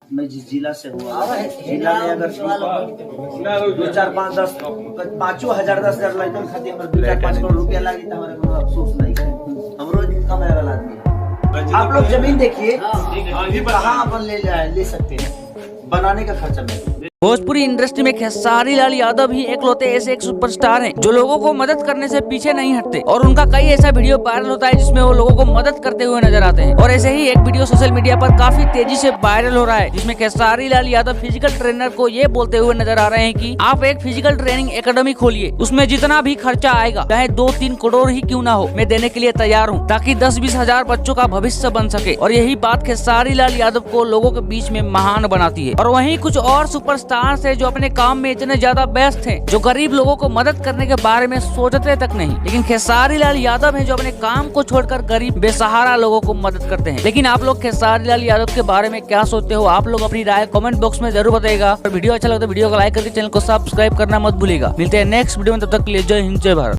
मैं जिस जिला से हूँ, जिला में अगर 2, 4, 5, 10 5 हजार 10 हजार लड़कन खाती हमारे 2, 4, 5 करोड़ रुपया लगी तो हमारे को अफसोस नहीं है। हम रोज कमाने वाला आदमी है। आप लोग जमीन देखिए कहाँ अपन ले सकते हैं, बनाने का खर्चा नहीं। भोजपुरी इंडस्ट्री में खेसारी लाल यादव ही एकलौते ऐसे एक सुपरस्टार हैं जो लोगों को मदद करने से पीछे नहीं हटते और उनका कई ऐसा वीडियो वायरल होता है जिसमें वो लोगों को मदद करते हुए नजर आते हैं। और ऐसे ही एक वीडियो सोशल मीडिया पर काफी तेजी से वायरल हो रहा है जिसमें खेसारी लाल यादव फिजिकल ट्रेनर को ये बोलते हुए नजर आ रहे हैं कि आप एक फिजिकल ट्रेनिंग एकेडमी खोलिए, उसमें जितना भी खर्चा आएगा चाहे 2-3 करोड़ ही क्यों ना हो, मैं देने के लिए तैयार हूँ ताकि 10-20 हजार बच्चों का भविष्य बन सके। और यही बात खेसारी लाल यादव को लोगों के बीच में महान बनाती है। और वहीं कुछ और सुपरस्टार है जो अपने काम में इतने ज्यादा व्यस्त हैं, जो गरीब लोगों को मदद करने के बारे में सोचते तक नहीं, लेकिन खेसारी लाल यादव हैं जो अपने काम को छोड़कर गरीब बेसहारा लोगों को मदद करते हैं। लेकिन आप लोग खेसारी लाल यादव के बारे में क्या सोचते हो? आप लोग अपनी राय कमेंट बॉक्स में जरूर बताइएगा। और वीडियो अच्छा लगता है वीडियो को लाइक करके चैनल को सब्सक्राइब करना मत भूलिएगा। मिलते हैं नेक्स्ट वीडियो में, तब तक के लिए जय हिंद जय भारत।